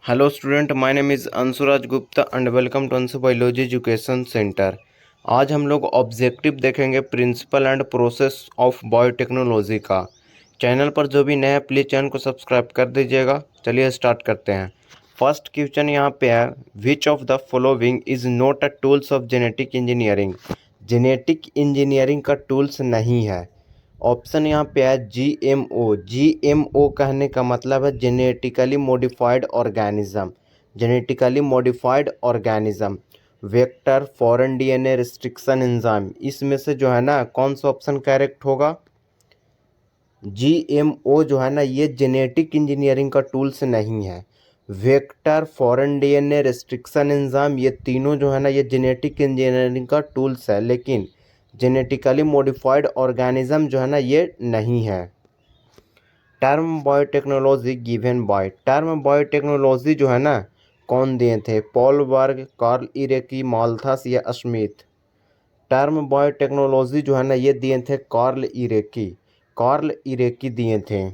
Hello student, my name is Anshuraj Gupta and welcome to Anshu biology education centre. आज हम लोग objective देखेंगे principle and process of biotechnology का। Channel पर जो भी नया प्लीज चैनल को सब्सक्राइब कर दीजिएगा। चलिए स्टार्ट करते हैं। फर्स्ट क्वेश्चन यहाँ पे है, विच of the following is not a tools of genetic engineering. Genetic engineering का टूल्स नहीं है। ऑप्शन यहाँ पे है जीएमओ। जीएमओ कहने का मतलब है genetically modified organism. Genetically modified organism. Vector, foreign DNA, restriction enzyme, इसमें से जो है ना कौन सा ऑप्शन करेक्ट होगा? जीएमओ जो है ना ये जेनेटिक इंजीनियरिंग का टूल्स नहीं है। Vector, foreign DNA, restriction enzyme, ये तीनों जो है ना ये जेनेटिक इंजीनियरिंग का टूल्स है, लेकिन जेनेटिकली मॉडिफाइड ऑर्गेनिज्म जो है ना ये नहीं है। Term biotechnology given by, term biotechnology जो है ना कौन दिए थे? पॉल वर्ग, कार्ल इरेकी, माल्थस या स्मिथ। टर्म बायोटेक्नोलॉजी जो है ना ये दिए थे कार्ल इरेकी। कार्ल इरेकी दिए थे।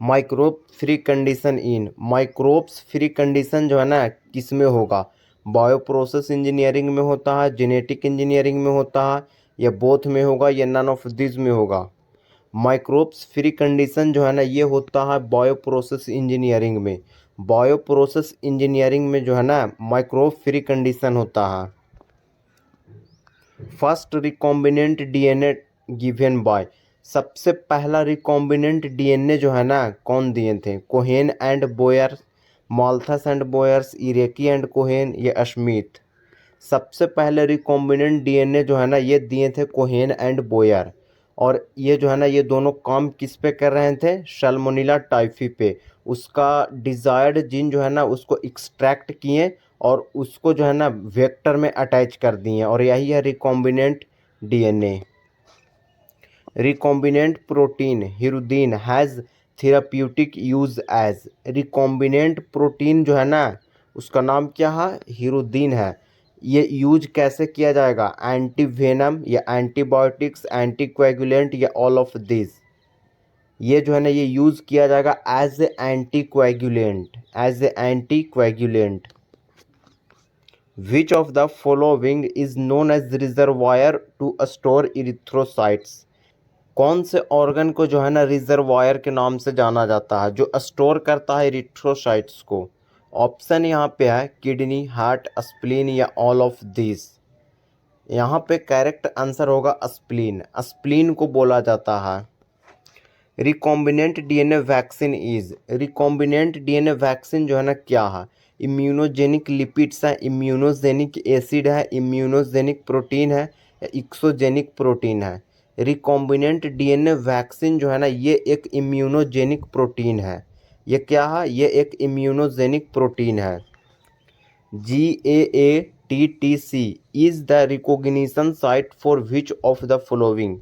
Microbe free condition in, microbes free condition जो है ना किस में होगा? बायो प्रोसेस इंजीनियरिंग में होता है, जेनेटिक इंजीनियरिंग में होता है, या बोथ में होगा, या नन ऑफ दिस में होगा? माइक्रोब्स फ्री कंडीशन जो है ना ये होता है बायो प्रोसेस इंजीनियरिंग में। बायो प्रोसेस इंजीनियरिंग में जो है ना माइक्रोब फ्री कंडीशन होता है। First recombinant DNA given by, सबसे पहला रिकॉम्बिनेंट डीएनए जो है ना कौन दिए थे? Cohen and Boyer, Malthus and Boyers, Ereky and Cohen, या स्मिथ। सबसे पहले रिकॉम्बिनेंट डीएनए जो है ना ये दिए थे कोहेन एंड बोयर। और ये जो है ना ये दोनों काम किस पे कर रहे थे? सल्मोनेला टाइफी पे। उसका डिजायर्ड जीन जो है ना उसको एक्सट्रैक्ट किए और उसको जो है ना वेक्टर में अटैच कर दिए, और यही है recombinant DNA. Recombinant protein hirudin has therapeutic use as, recombinant protein जो है ना उसका नाम क्या है? हिरुदीन है। ये यूज कैसे किया जाएगा? एंटी वेनम या एंटीबायोटिक्स, एंटीकोएगुलेंट, या ऑल ऑफ दिस। ये जो है ना ये यूज किया जाएगा as a anticoagulant, as a anticoagulant. Which of the following is known as reservoir to store erythrocytes. कौन से ऑर्गन को जो है ना रिजर्वायर के नाम से जाना जाता है जो स्टोर करता है इरिथ्रोसाइट्स को? ऑप्शन यहाँ पे है किडनी, हार्ट, स्प्लीन, या ऑल ऑफ दिस। यहाँ पे करेक्ट आंसर होगा स्प्लीन। स्प्लीन को बोला जाता है। Recombinant DNA vaccine is, recombinant DNA vaccine जो है ना क्या है? इम्यूनोजेनिक लिपिड्स है, इम्यूनोजेनिक एसिड है, इम्यूनोजेनिक प्रोटीन है, या एक्सोजेनिक प्रोटीन है? रिकॉम्बिनेंट डीएनए वैक्सीन जो है ना ये एक इम्यूनोजेनिक प्रोटीन है। ये क्या है? ये एक इम्यूनोजेनिक प्रोटीन है। GAATTC is the recognition site for which of the following.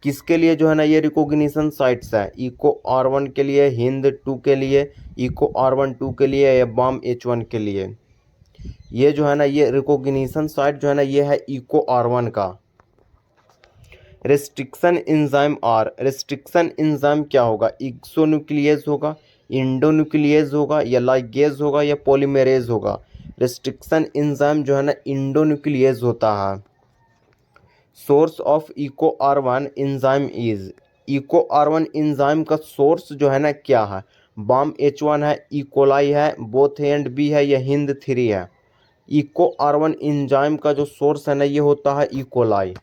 किसके लिए जो है ना ये रिकॉग्निशन साइट्स है? इको R1 के लिए, हिंद 2 के लिए, इको R12 के लिए, या बाम H1 के लिए? ये जो है ना ये रिकॉग्निशन साइट जो है ना ये है इको R1 का। Restriction enzyme R, restriction enzyme क्या होगा? एक्सोन्यूक्लियेज होगा, इंडोन्यूक्लियेज होगा, या लाइगेज होगा, या पॉलीमरेज होगा? रेस्ट्रिक्शन एंजाइम जो है ना इंडोन्यूक्लियेज होता है। Source of Eco R1 enzyme is, Eco R1 enzyme का सोर्स जो है ना क्या है? बाम H1 है, इकोलाई है, बोथ ए एंड बी है, या हिंद 3 है? इको R1 एंजाइम का जो सोर्स है ना ये होता है E coli.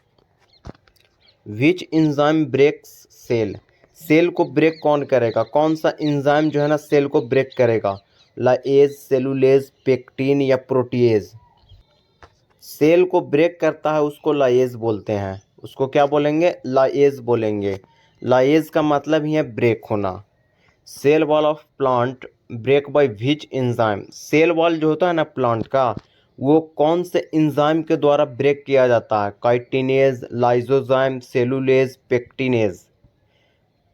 Which enzyme breaks cell, cell को ब्रेक कौन करेगा? कौन सा एंजाइम जो है ना सेल को ब्रेक करेगा? लाएज, सेलुलेज, पेक्टिन, या प्रोटीएज? सेल को ब्रेक करता है उसको लाएज बोलते हैं। उसको क्या बोलेंगे? लाएज बोलेंगे। लाएज का मतलब ही है ब्रेक होना। Cell wall of plant break by which enzyme, cell wall जो होता है ना प्लांट का वो कौन से एंजाइम के द्वारा ब्रेक किया जाता है? Chitinase, lysozyme, cellulase, pectinase?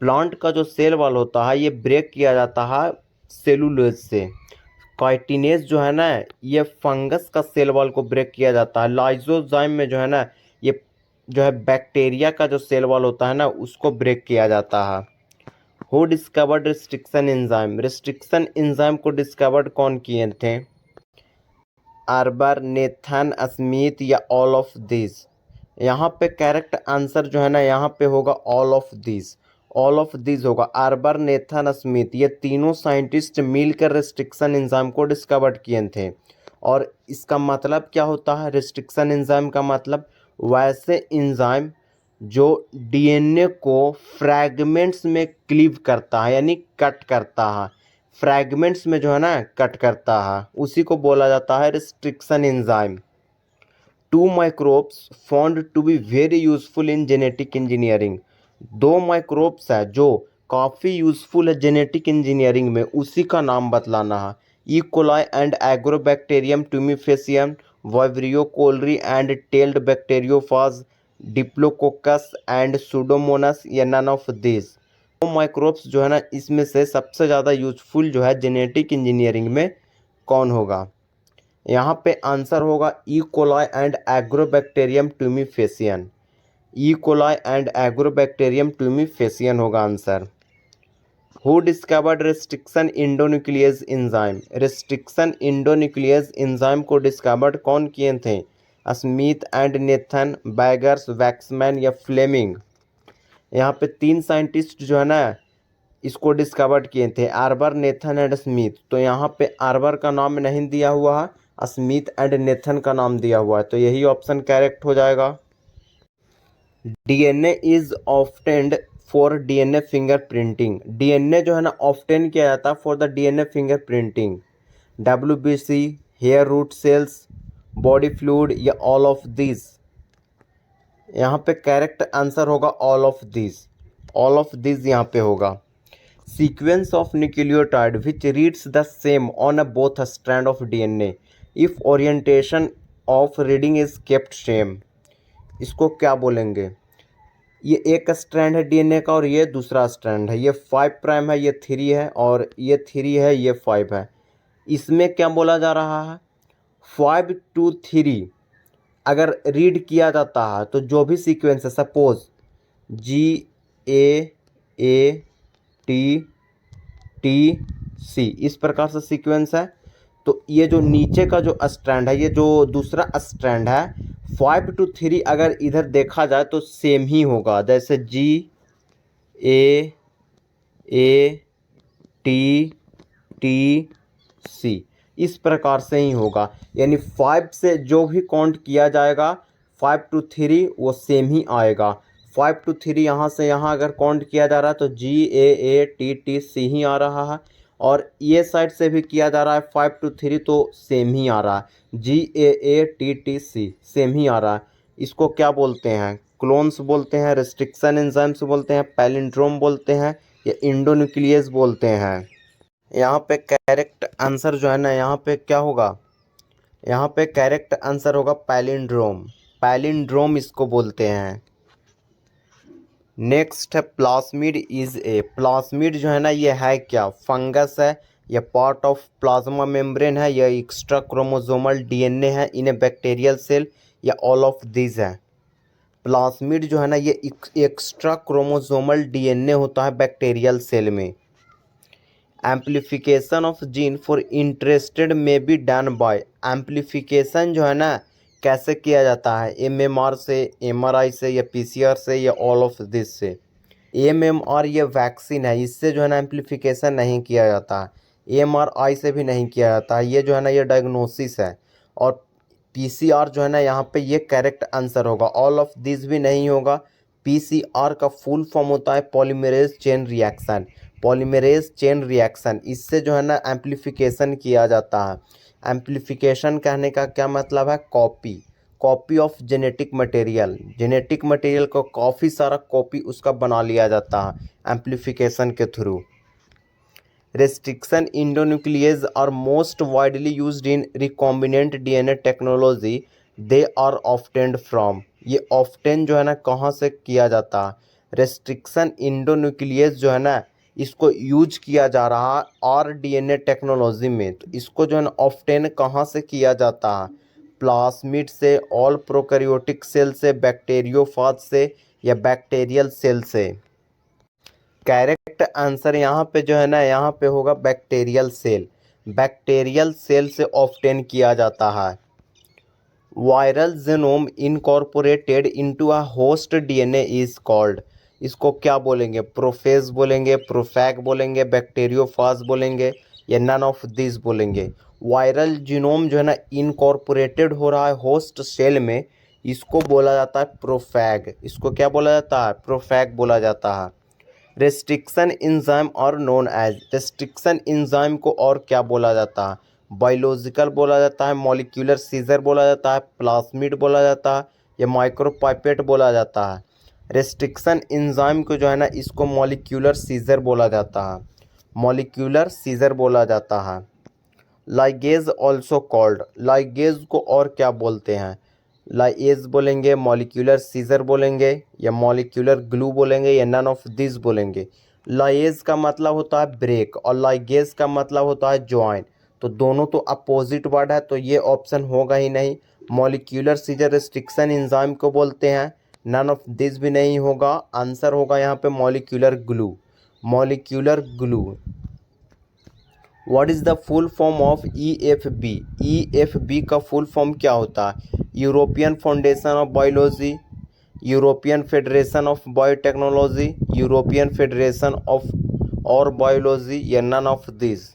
Plant का जो सेल वॉल होता है ये ब्रेक किया जाता है सेलुलोज से। काइटिनेज जो है ना ये फंगस का सेल वॉल को ब्रेक किया जाता है। लाइजोजाइम में जो है ना ये जो है बैक्टीरिया का जो सेल वॉल होता है ना उसको ब्रेक किया जाता है। Who discovered restriction enzyme, restriction enzyme को डिस्कवर्ड कौन किए थे? आर्बर, नेथन, स्मिथ या ऑल ऑफ दिस? यहाँ पे करेक्ट आंसर जो है ना यहाँ पे होगा all of this, all of this होगा। आर्बर, नेथन, स्मिथ ये तीनों साइंटिस्ट मिलकर रिस्ट्रिक्शन एंजाइम को डिस्कवर किए थे। और इसका मतलब क्या होता है? रिस्ट्रिक्शन एंजाइम का मतलब वैसे एंजाइम जो डीएनए को फ्रैगमेंट्स में क्लीव करता है, यानी कट करता है, फ्रैगमेंट्स में जो है ना कट करता है, उसी को बोला जाता है restriction enzyme. Two microbes found to be very useful in genetic engineering, दो माइक्रोब्स है जो काफ़ी यूजफुल है जेनेटिक इंजीनियरिंग में, उसी का नाम बतलाना है। E coli and Agrobacterium tumefaciens, Vibrio cholerae and tailed bacteriophage, Diplococcus and Pseudomonas या नन ऑफ दिस? दो माइक्रोब्स जो है ना इसमें से सबसे ज़्यादा यूजफुल जो है जेनेटिक इंजीनियरिंग में कौन होगा? यहाँ पे आंसर होगा E coli and Agrobacterium tumefaciens, E coli and Agrobacterium tumefaciens होगा answer. Who discovered restriction endonuclease enzyme, restriction endonuclease enzyme को डिस्कवर्ड कौन किए थे? Smith and Nathans, Bergers, Waksman या फ्लेमिंग? यहाँ पे तीन साइंटिस्ट जो है ना इसको डिस्कवर्ड किए थे, आर्बर, नेथन एंड स्मिथ। तो यहाँ पे आर्बर का नाम नहीं दिया हुआ है, स्मिथ एंड नेथन का नाम दिया हुआ है, तो यही ऑप्शन करेक्ट हो जाएगा। DNA is obtained for DNA fingerprinting, DNA जो है ना ऑफ्टेन किया जाता है for the DNA fingerprinting. WBC, hair root cells, body fluid या ऑल ऑफ दिस? यहाँ पे करेक्ट आंसर होगा all of this, all of this यहाँ पे होगा। Sequence of nucleotide which reads the same on a both strand of DNA if orientation of reading is kept same, इसको क्या बोलेंगे? ये एक स्ट्रैंड है डीएनए का और ये दूसरा स्ट्रैंड है, ये 5 प्राइम है, ये 3 है और ये 3 है, ये 5 है। इसमें क्या बोला जा रहा है? 5 to 3 अगर रीड किया जाता है तो जो भी सीक्वेंस है, सपोज GAATTC, इस प्रकार से सीक्वेंस है, तो ये जो नीचे का जो स्ट्रैंड है, ये जो दूसरा स्ट्रैंड है, 5 to 3 अगर इधर देखा जाए तो सेम ही होगा, जैसे GAATTC, इस प्रकार से ही होगा। यानी 5 से जो भी काउंट किया जाएगा 5 to 3 वो सेम ही आएगा। 5 to 3 यहाँ से यहाँ अगर काउंट किया जा रहा है तो GAATTC ही आ रहा है, और ये साइड से भी किया जा रहा है 5 to 3 तो सेम ही आ रहा है, GAATTC सेम ही आ रहा है। इसको क्या बोलते हैं? क्लोन्स बोलते हैं, रिस्ट्रिक्शन एंजाइम्स बोलते हैं, पैलिंड्रोम बोलते हैं या इंडोन्यूक्लियस बोलते हैं? यहाँ पे करेक्ट आंसर जो है ना यहाँ पे क्या होगा? यहाँ पे करेक्ट आंसर होगा पैलिंड्रोम, पैलिंड्रोम इसको बोलते हैं। नेक्स्ट है प्लाज्मिड इज ए, प्लाज्मिड जो है ना ये है क्या? फंगस है या पार्ट ऑफ प्लाज्मा मेम्ब्रेन है या एक्स्ट्रा क्रोमोसोमल डीएनए है इन ए बैक्टीरियल सेल या ऑल ऑफ दिस है? प्लाज्मिड जो है ना ये एक्स्ट्रा क्रोमोसोमल डीएनए होता है बैक्टीरियल सेल में। Amplification of gene for interested में बी डन बाय, एम्प्लीफिकेशन जो है ना कैसे किया जाता है? एमएमआर से, एमआरआई से या पीसीआर से या ऑल ऑफ दिस से? एमएमआर ये वैक्सीन है, इससे जो है ना एम्प्लीफिकेशन नहीं किया जाता है, एमआरआई से भी नहीं किया जाता है, ये जो है ना ये डायग्नोसिस है। और पीसीआर जो है ना यहाँ पे ये करेक्ट आंसर होगा, ऑल ऑफ दिस भी नहीं होगा। पीसीआर का फुल फॉर्म होता है polymerase chain reaction, polymerase chain reaction, इससे जो है ना एम्प्लीफिकेशन किया जाता है। एम्प्लीफिकेशन कहने का क्या मतलब है? Copy, copy of genetic material, genetic material को काफ़ी सारा कॉपी उसका बना लिया जाता है एम्प्लीफिकेशन के through. Restriction endonuclease are most widely used in recombinant DNA technology. They are obtained from, ये ऑफ्टेन जो है ना कहाँ से किया जाता है? रेस्ट्रिक्शन इंडोन्यूक्लियस जो है ना इसको यूज किया जा रहा है और डीएनए टेक्नोलॉजी में, तो इसको जो है ना ऑफ्टेन कहाँ से किया जाता है? प्लाज्मिड से, ऑल प्रोकैरियोटिक सेल से, बैक्टीरियोफाज से या बैक्टीरियल सेल से? करेक्ट आंसर यहाँ पे जो है ना, यहाँ पे होगा बैक्टीरियल सेल। बैक्टीरियल सेल से ऑब्टेन किया जाता है। Viral genome incorporated into a host DNA is called. इसको क्या बोलेंगे? प्रोफेज बोलेंगे, प्रोफैग बोलेंगे, बैक्टीरियोफाज बोलेंगे, या नन ऑफ दिस बोलेंगे? वायरल जीनोम जो है ना इनकॉर्पोरेटेड हो रहा है होस्ट सेल में, इसको बोला जाता है प्रोफैग। इसको क्या बोला जाता है? प्रोफैग बोला जाता है। रेस्ट्रिक्शन इंजाइम और नोन एज, रेस्ट्रिक्शन इंजाइम को और क्या बोला जाता है? बायोलॉजिकल बोला जाता है, मॉलिक्यूलर सीजर बोला जाता है, प्लाज्मिड बोला जाता है, या माइक्रोपाइपेट बोला जाता है? रेस्ट्रिक्शन इंजाइम को जो है ना इसको मॉलिक्यूलर सीजर बोला जाता है। मॉलिक्यूलर सीजर बोला जाता है। लाइगेज ऑल्सो कॉल्ड, लाइगेज को और क्या बोलते हैं? लाइएज बोलेंगे, मॉलिक्यूलर सीजर बोलेंगे, या मॉलिक्यूलर ग्लू बोलेंगे, या नन ऑफ दिस बोलेंगे? लाइएज का मतलब होता है ब्रेक और लाइगेज का मतलब होता है ज्वाइन, तो दोनों तो अपोजिट वर्ड है, तो ये ऑप्शन होगा ही नहीं। मॉलिक्यूलर सीजर रेस्ट्रिक्शन एंजाइम को बोलते हैं, नन ऑफ दिस भी नहीं होगा। आंसर होगा यहाँ पे molecular glue. Molecular glue. What is the full form of EFB? EFB का फुल फॉर्म क्या होता है? European foundation of biology, European federation of biotechnology, European federation of और बायोलॉजी, या नन ऑफ दिस?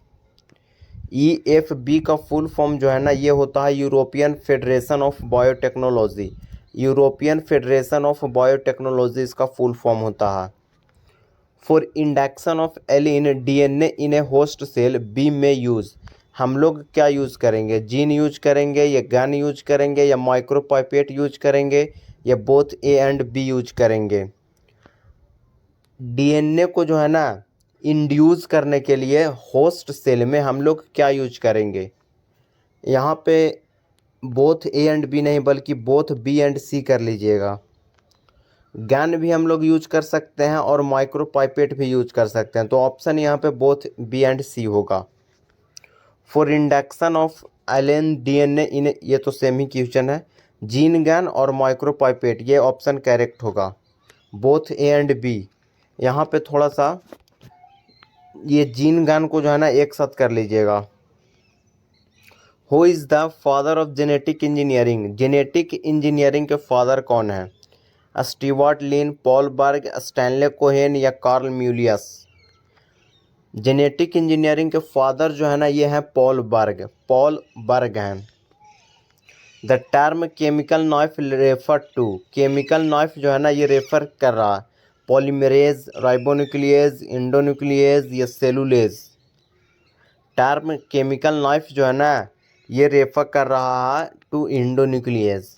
EFB का फुल फॉर्म जो है ना ये होता है European federation of biotechnology. European federation of biotechnology इसका फुल फॉर्म होता है। For induction of alien DNA in a host cell B में यूज़, हम लोग क्या यूज़ करेंगे? जीन यूज करेंगे, या गन यूज करेंगे, या माइक्रोपाइपेट यूज करेंगे, या both A and B use करेंगे? DNA को जो है ना इंड्यूस करने के लिए होस्ट सेल में हम लोग क्या यूज करेंगे? यहाँ पे बोथ A एंड B नहीं बल्कि बोथ B एंड C कर लीजिएगा। गन भी हम लोग यूज कर सकते हैं और माइक्रोपाइपेट भी यूज कर सकते हैं, तो ऑप्शन यहाँ पे बोथ B एंड C होगा। For induction of alien DNA in, ये तो सेम ही क्वेश्चन है। जीन गन और माइक्रोपाइपेट, ये ऑप्शन करेक्ट होगा, बोथ A एंड B। यहाँ पे थोड़ा सा ये जीन गन को जो है ना एक साथ कर लीजिएगा। Who is the father of genetic engineering? Genetic engineering के फादर कौन है? स्टीवर्ट लिन, पॉल बर्ग, स्टैनले कोहेन, या कार्ल म्यूलियस? जेनेटिक इंजीनियरिंग के फादर जो है ना ये हैं पॉल बर्ग। पॉल बर्ग हैं। The term chemical knife refer to, chemical knife जो है ना ये रेफर कर रहा है पॉलीमरेज, राइबोन्यूक्लियेज, इंडोन्यूक्लियेज, या सेलुलेज? टर्म केमिकल नाइफ जो है ना ये रेफर कर रहा है to endonuclease.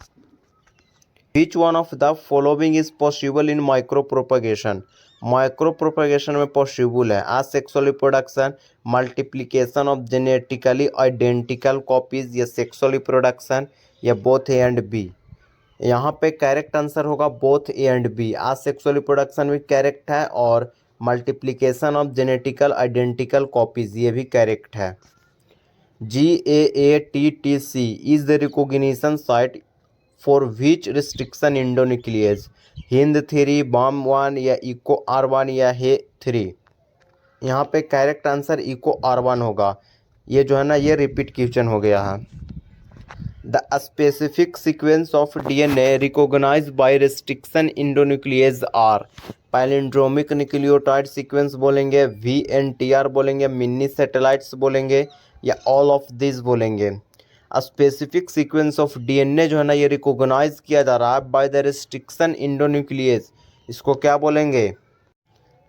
Which one of the following is possible in micro propagation? Micro propagation में पॉसिबल है asexual reproduction, multiplication of genetically identical copies, या सेक्सुअल रिप्रोडक्शन, या बोथ A एंड B? यहाँ पे करेक्ट आंसर होगा both A and B। Asexual reproduction भी correct है और multiplication of genetical identical copies ये भी करेक्ट है। GAATTC is the recognition site for which restriction endonuclease? Hind 3, balm 1, या इको R1, या हे 3? यहाँ पे करेक्ट आंसर इको R1 होगा। ये जो है ना ये रिपीट क्वेश्चन हो गया है। The specific sequence of DNA recognised by restriction endonuclease are? Palindromic nucleotide sequence बोलेंगे, VNTR बोलेंगे, मिनी सैटेलाइट्स बोलेंगे, या ऑल ऑफ दिस बोलेंगे? स्पेसिफिक सीक्वेंस ऑफ DNA जो है ना ये रिकॉग्नाइज किया जा रहा है बाय द रिस्ट्रिक्शन इंडोन्यूक्लियेज, इसको क्या बोलेंगे?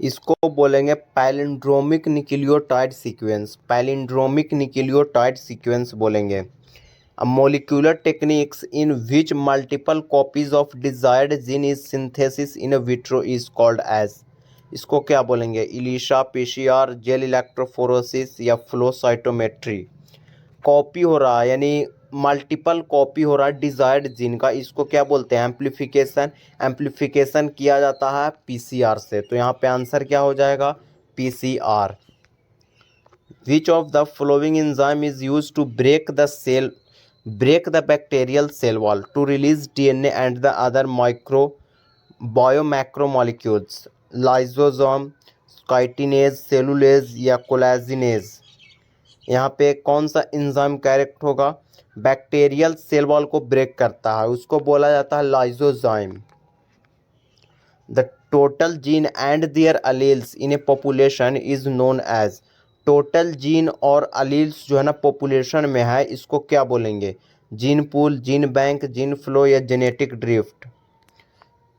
इसको बोलेंगे palindromic nucleotide sequence. Palindromic nucleotide sequence बोलेंगे। Molecular techniques in which multiple copies of desired gene is synthesis in vitro is called as? इसको क्या बोलेंगे? इलिशा, PCR, जेल इलेक्ट्रोफोरोसिस, या फ्लो साइटोमेट्री? कॉपी हो रहा है यानी मल्टीपल कॉपी हो रहा है डिजायर्ड जीन का, इसको क्या बोलते हैं? एम्प्लीफिकेशन। एम्प्लीफिकेशन किया जाता है PCR से, तो यहाँ पे आंसर क्या हो जाएगा? PCR। Which of the following enzyme is use to break the bacterial cell wall to release DNA and the other biomacromolecules? Lysosome, chitinase, cellulase या कोलेजिनेज। यहाँ पे कौन सा एंजाइम करेक्ट होगा? बैक्टीरियल सेल वॉल को ब्रेक करता है, उसको बोला जाता है lysozyme. The total gene and their alleles in a population is known as. Total gene और अलील्स जो है ना पॉपुलेशन में है, इसको क्या बोलेंगे? Gene pool, gene bank, gene flow या जेनेटिक ड्रिफ्ट।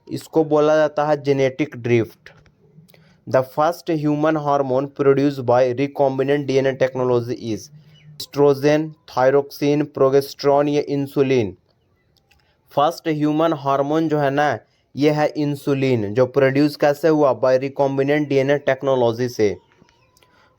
इसको बोला जाता है genetic drift. The first human hormone produce by recombinant DNA technology is estrogen, thyroxine, progesterone या इंसुलिन। फर्स्ट ह्यूमन हार्मोन जो है ना, ये है इंसुलिन, जो प्रोड्यूस कैसे हुआ? बाय रिकॉम्बिनेंट डीएनए टेक्नोलॉजी से।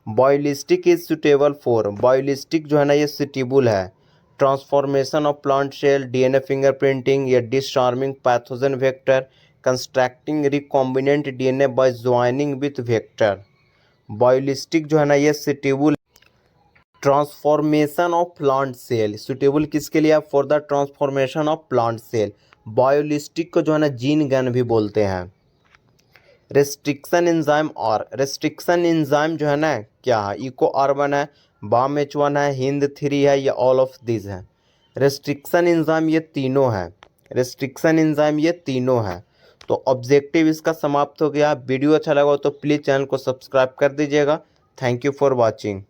Biolistic is suitable for, biolistic जो है ना ये सुटेबल है। Transformation of plant cell, DNA fingerprinting या disarming pathogen vector, constructing recombinant DNA by joining with vector. Biolistic जो है ना ये suitable. Transformation of plant cell suitable किसके लिए? For the transformation of plant cell. Biolistic को जो है ना जीन गन भी बोलते हैं। रेस्ट्रिक्शन एंजाइम और रेस्ट्रिक्शन एंजाइम जो है ना क्या है? इको R1 है, बाम H1 है, हिंद 3 है या ऑल ऑफ दिस है। रेस्ट्रिक्शन एंजाइम ये तीनों है, रेस्ट्रिक्शन एंजाइम ये तीनों है। तो ऑब्जेक्टिव इसका समाप्त हो गया। वीडियो अच्छा लगा हो तो प्लीज़ चैनल को सब्सक्राइब कर दीजिएगा। Thank you for watching.